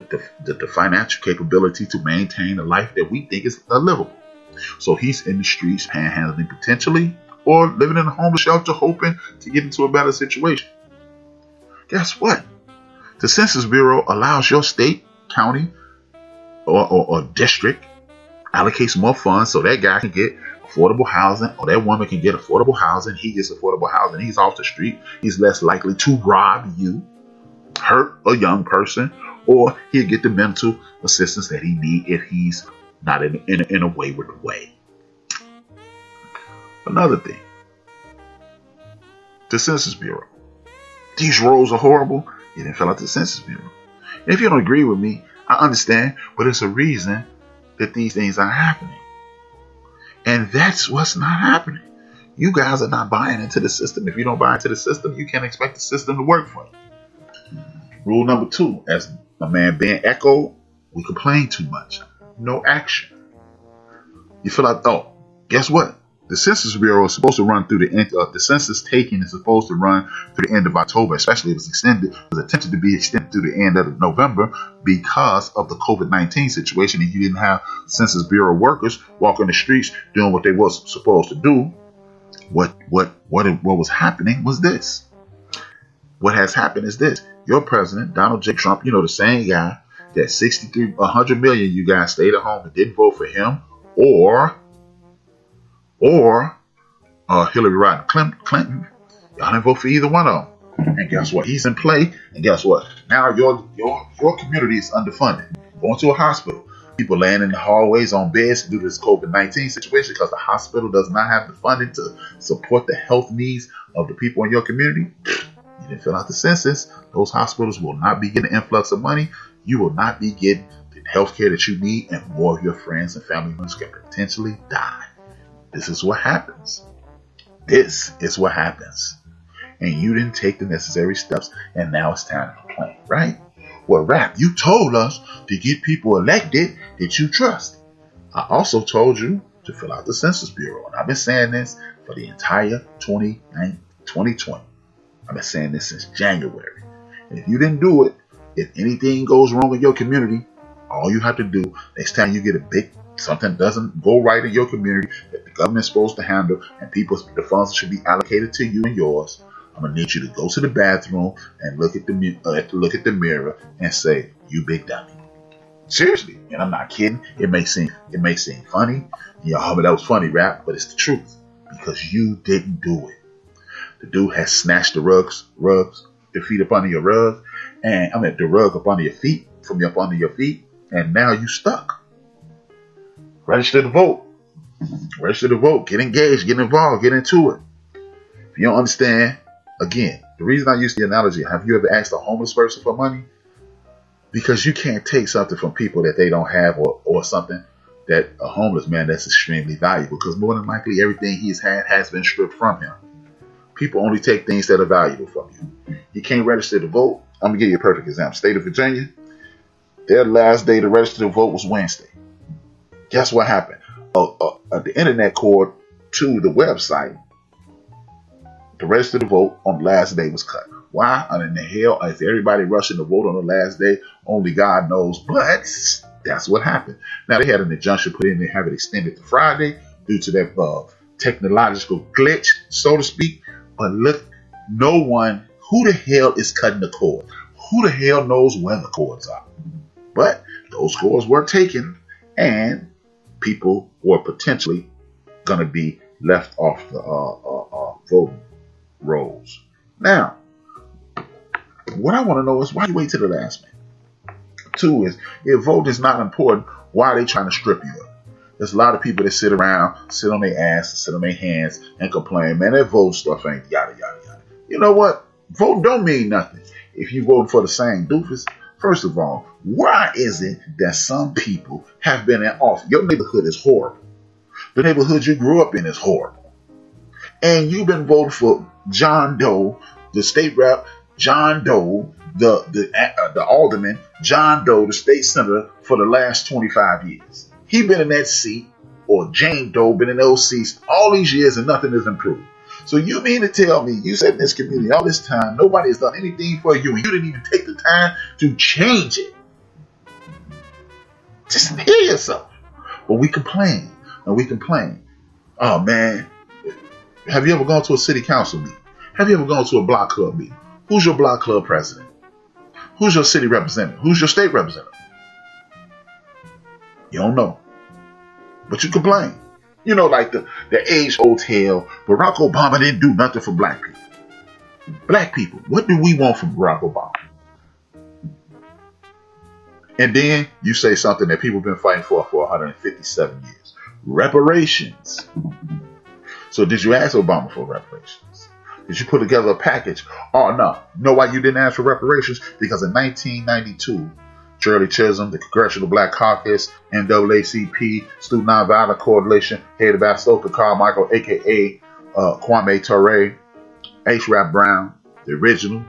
the financial capability to maintain a life that we think is livable. So he's in the streets panhandling potentially, or living in a homeless shelter hoping to get into a better situation. Guess what? The Census Bureau allows your state, county, or district allocates more funds so that guy can get affordable housing, or that woman can get affordable housing. He gets affordable housing. He's off the street. He's less likely to rob you, hurt a young person, or he'll get the mental assistance that he needs if he's not in a wayward way. Another thing, the Census Bureau. These roles are horrible. You didn't fill out the Census Bureau. And if you don't agree with me, I understand, but it's a reason that these things are happening. And that's what's not happening. You guys are not buying into the system. If you don't buy into the system, you can't expect the system to work for you. Rule number 2, as my man Ben echoed, we complain too much. No action. You feel like, oh, guess what? The Census Bureau is supposed to run through the end of the census taking is supposed to run through the end of October, especially if it was attempted to be extended through the end of November because of the COVID-19 situation, and you didn't have Census Bureau workers walking the streets doing what they were supposed to do. What was happening was this. What has happened is this. Your president, Donald J. Trump, the same guy that 100 million you guys stayed at home and didn't vote for him, or Hillary Rodham Clinton. Y'all didn't vote for either one of them. And guess what? He's in play. And guess what? Now your community is underfunded. Going to a hospital. People laying in the hallways on beds due to this COVID-19 situation because the hospital does not have the funding to support the health needs of the people in your community. You didn't fill out the census. Those hospitals will not be getting an influx of money. You will not be getting the health care that you need, and more of your friends and family members can potentially die. This is what happens. This is what happens. And you didn't take the necessary steps, and now it's time to complain, right? Well, Rap, you told us to get people elected that you trust. I also told you to fill out the Census Bureau, and I've been saying this for the entire 2020. I've been saying this since January. And if you didn't do it, if anything goes wrong in your community, all you have to do next time you get something doesn't go right in your community that the government's supposed to handle and the funds should be allocated to you and yours, I'm gonna need you to go to the bathroom and look at the mirror and say, "You big dummy." Seriously, and I'm not kidding. It may seem funny. But that was funny, Rap, but it's the truth because you didn't do it. The dude has snatched the rugs, the feet up under your rug, the rug up under your feet, from up under your feet, and now you stuck. Register to vote. Get engaged, get involved, get into it. If you don't understand, again, the reason I use the analogy, have you ever asked a homeless person for money? Because you can't take something from people that they don't have or something that a homeless man that's extremely valuable, because more than likely everything he's had has been stripped from him. People only take things that are valuable from you. You can't register to vote. I'm going to give you a perfect example. State of Virginia, their last day to register to vote was Wednesday. Guess what happened? The internet cord to the website to register to vote on the last day was cut. Why in the hell is everybody rushing to vote on the last day? Only God knows, but that's what happened. Now, they had an injunction put in to have it extended to Friday due to that technological glitch, so to speak. But look, who the hell is cutting the cord? Who the hell knows where the cords are? But those cords were taken, and people were potentially going to be left off the voting rolls. Now, what I want to know is why you wait till the last minute? 2 is, if vote is not important, why are they trying to strip you of it? There's a lot of people that sit around, sit on their ass, sit on their hands, and complain, man, that vote stuff ain't yada, yada, yada. You know what? Vote don't mean nothing if you voting for the same doofus. First of all, why is it that some people have been in office? Your neighborhood is horrible. The neighborhood you grew up in is horrible. And you've been voting for John Doe, the state rep, John Doe, the alderman, John Doe, the state senator, for the last 25 years. He been in that seat, or Jane Doe been in those seats all these years, and nothing has improved. So you mean to tell me you said in this community all this time, nobody has done anything for you, and you didn't even take the time to change it? Just hear yourself. But we complain and we complain. Oh man, have you ever gone to a city council meeting? Have you ever gone to a block club meeting? Who's your block club president? Who's your city representative? Who's your state representative? You don't know. But you complain. You know, like the age-old tale, Barack Obama didn't do nothing for black people. Black people, what do we want from Barack Obama? And then you say something that people have been fighting for 157 years. Reparations. So did you ask Obama for reparations? Did you put together a package? Oh, no. You know why you didn't ask for reparations? Because in 1992, Shirley Chisholm, the Congressional Black Caucus, NAACP, Student Nonviolent Coalition, headed by Stoker Carmichael, a.k.a. Kwame Ture, HRap Brown, the original,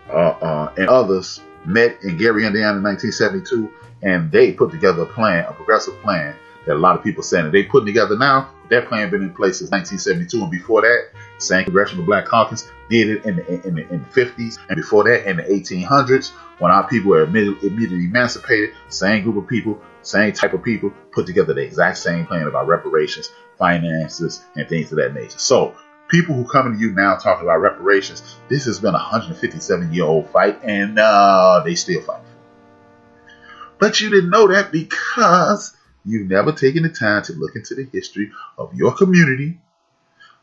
and others met in Gary, Indiana in 1972, and they put together a plan, a progressive plan that a lot of people saying that they putting together now. That plan been in place since 1972, and before that, the same Congressional Black Caucus did it in the 50s, and before that in the 1800s, when our people were immediately emancipated. Same group of people, same type of people put together the exact same plan about reparations, finances, and things of that nature. So people who coming to you now talking about reparations, this has been a 157-year-old fight, and they still fight. But you didn't know that because you've never taken the time to look into the history of your community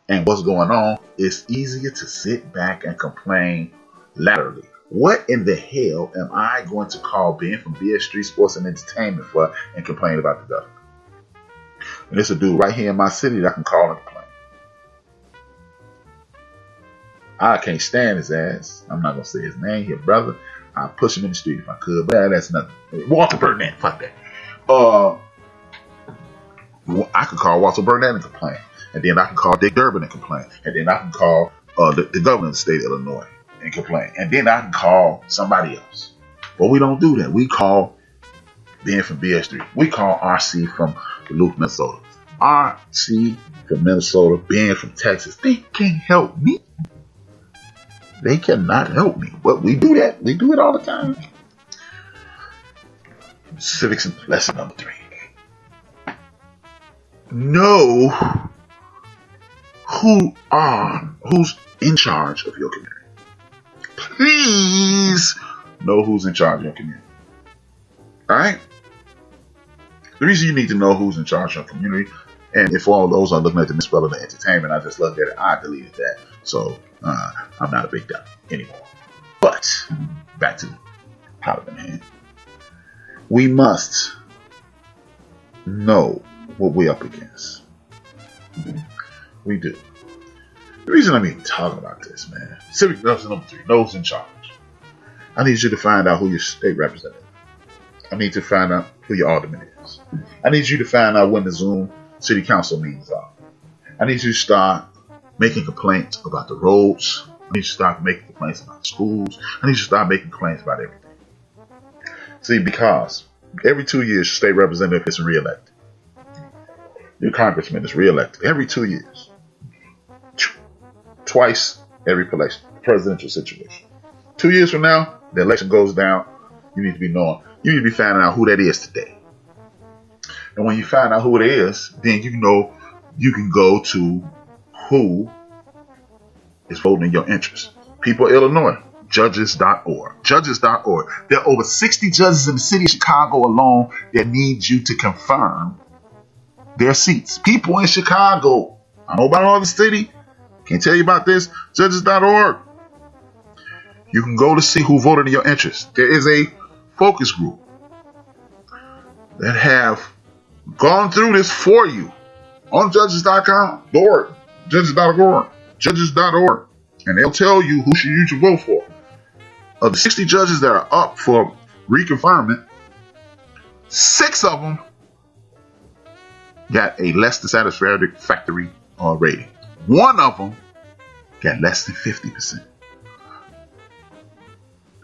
and what's going on. It's easier to sit back and complain laterally. What in the hell am I going to call being from BS Street Sports and Entertainment for and complain about the government? And there's a dude right here in my city that I can call and complain. I can't stand his ass. I'm not going to say his name here, brother. I'd push him in the street if I could, but that's nothing. Walter Burnett, fuck that. I could call Walter Burnett and complain. And then I can call Dick Durbin and complain. And then I can call the governor of the state of Illinois and complain. And then I can call somebody else. But we don't do that. We call being from BS Street. We call RC from Duluth, Minnesota. RC from Minnesota, being from Texas. They can't help me. They cannot help me. But we do that. We do it all the time. Civics lesson number 3. Know who's in charge of your community. Please know who's in charge of your community. Alright? The reason you need to know who's in charge of your community, and if all those are looking at the misspelling of entertainment, I just looked at it, I deleted that. So I'm not a big deal anymore. But back to Paladin hand. We must know what we're up against. We do. The reason I'm even talking about this, man, civic lesson number 3, those in charge. I need you to find out who your state representative. I need to find out who your alderman is. I need you to find out when the Zoom city council meetings are. I need you to start making complaints about the roads. I need you to start making complaints about schools. I need you to start making complaints about everything. See, because every 2 years, your state representative is reelected. Your congressman is reelected every 2 years. Twice every presidential situation. 2 years from now, the election goes down. You need to be knowing. You need to be finding out who that is today. And when you find out who it is, then you know you can go to who is voting in your interest. People of Illinois, judges.org. Judges.org. There are over 60 judges in the city of Chicago alone that need you to confirm their seats. People in Chicago. I don't know about all the city. Can't tell you about this. Judges.org. You can go to see who voted in your interest. There is a focus group that have gone through this for you on judges.com, judges.org, and they'll tell you who you should vote for. Of the 60 judges that are up for reconfirmation, 6 of them got a less than satisfactory rating. 1 of them got less than 50%.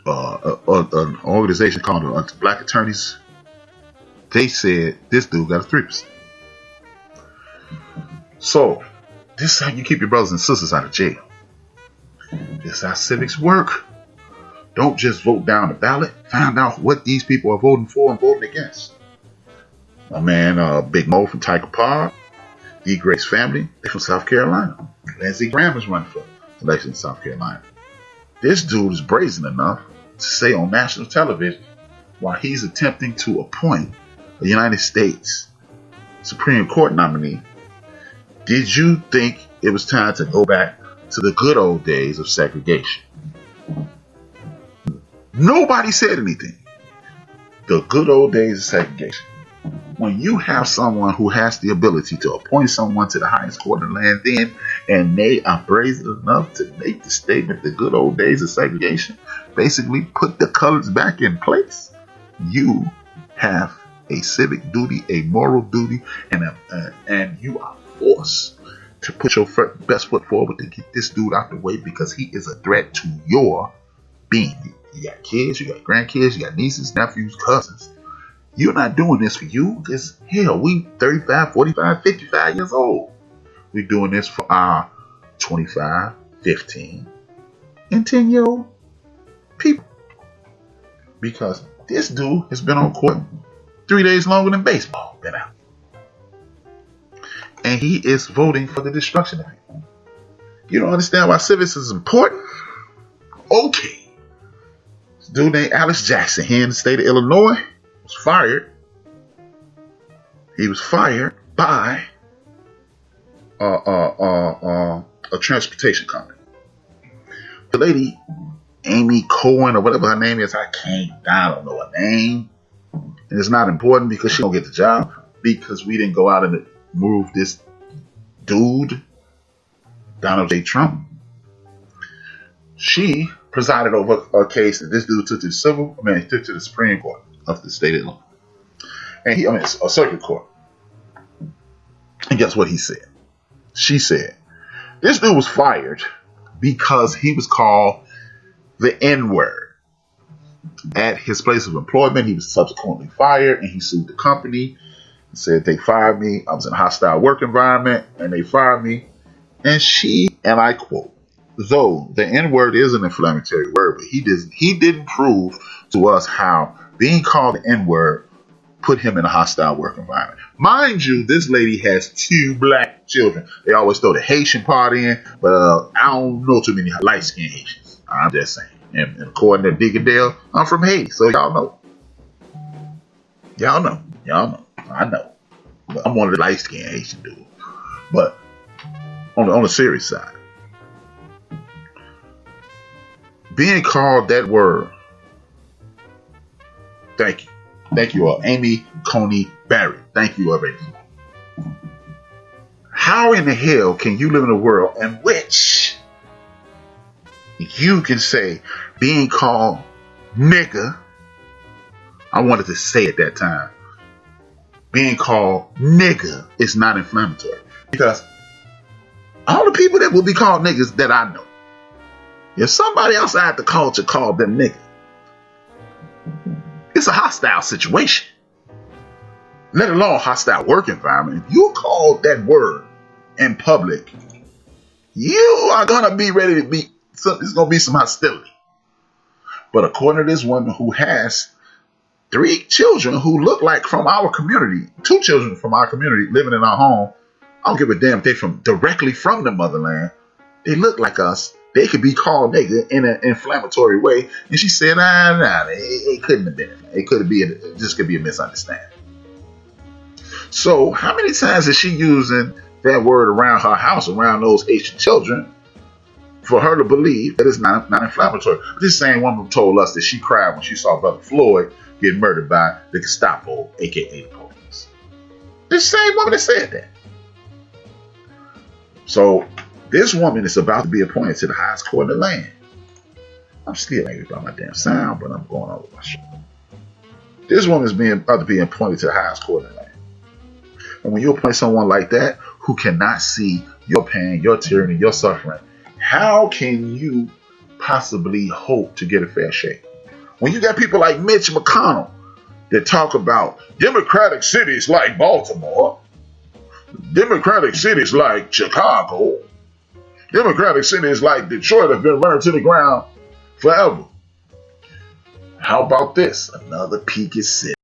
An organization called Black Attorneys, they said this dude got a 3%. So, this is how you keep your brothers and sisters out of jail. This is how civics work. Don't just vote down the ballot. Find out what these people are voting for and voting against. My man, Big Mo from Tiger Park, D. Grace family, they're from South Carolina. Lindsey Graham is running for election in South Carolina. This dude is brazen enough to say on national television while he's attempting to appoint a United States Supreme Court nominee, did you think it was time to go back to the good old days of segregation? Nobody said anything. The good old days of segregation. When you have someone who has the ability to appoint someone to the highest court in the land then, and they are brazen enough to make the statement, the good old days of segregation, basically put the colors back in place, you have a civic duty, a moral duty, and you are forced to put your best foot forward to get this dude out the way because he is a threat to your being. You got kids, you got grandkids, you got nieces, nephews, cousins. You're not doing this for you because, hell, we 35, 45, 55 years old. We're doing this for our 25, 15, and 10-year-old people. Because this dude has been on court 3 days longer than baseball been out. And he is voting for the destruction of people. You don't understand why civics is important? Okay. This dude named Alex Jackson here in the state of Illinois was fired. He was fired by a transportation company. The lady, Amy Cohen or whatever her name is, I don't know her name. And it's not important because she don't get the job because we didn't go out and move this dude, Donald J. Trump. She presided over a case that this dude took to the Supreme Court of the state of Illinois. And a circuit court. And guess what he said? She said, this dude was fired because he was called the N-word at his place of employment. He was subsequently fired and he sued the company and said they fired me. I was in a hostile work environment and they fired me. And I quote, though the N-word is an inflammatory word, but he didn't prove to us how being called the N-word put him in a hostile work environment. Mind you, this lady has 2 black children. They always throw the Haitian part in, but I don't know too many light-skinned Haitians. I'm just saying. And according to Diggerdale, I'm from Haiti, so y'all know. I know. But I'm one of the light-skinned Haitian dudes. But on the serious side, being called that word, thank you. Thank you, Amy Coney Barrett. Thank you, already. How in the hell can you live in a world in which you can say being called nigga? I wanted to say at that time, being called nigga is not inflammatory because all the people that will be called niggas that I know, if somebody outside the culture called them niggas, it's a hostile situation, let alone hostile work environment. If you call that word in public, you are going to be ready to be, there's going to be some hostility. But according to this woman who has 3 children who look like from our community, 2 children from our community living in our home, I don't give a damn if they're directly from the motherland. They look like us. They could be called nigga in an inflammatory way. And she said, it couldn't have been. It could be, this could be a misunderstanding. So how many times is she using that word around her house, around those Haitian children, for her to believe that it's not inflammatory? This same woman told us that she cried when she saw Brother Floyd get murdered by the Gestapo, aka the police. This same woman that said that. So this woman is about to be appointed to the highest court in the land. I'm still angry about my damn sound, but I'm going on with my show. This woman is about to be appointed to the highest court in the land. And when you appoint someone like that who cannot see your pain, your tyranny, your suffering, how can you possibly hope to get a fair shake? When you got people like Mitch McConnell that talk about democratic cities like Baltimore, democratic cities like Chicago, democratic cities like Detroit have been burned to the ground forever. How about this? Another peak is city.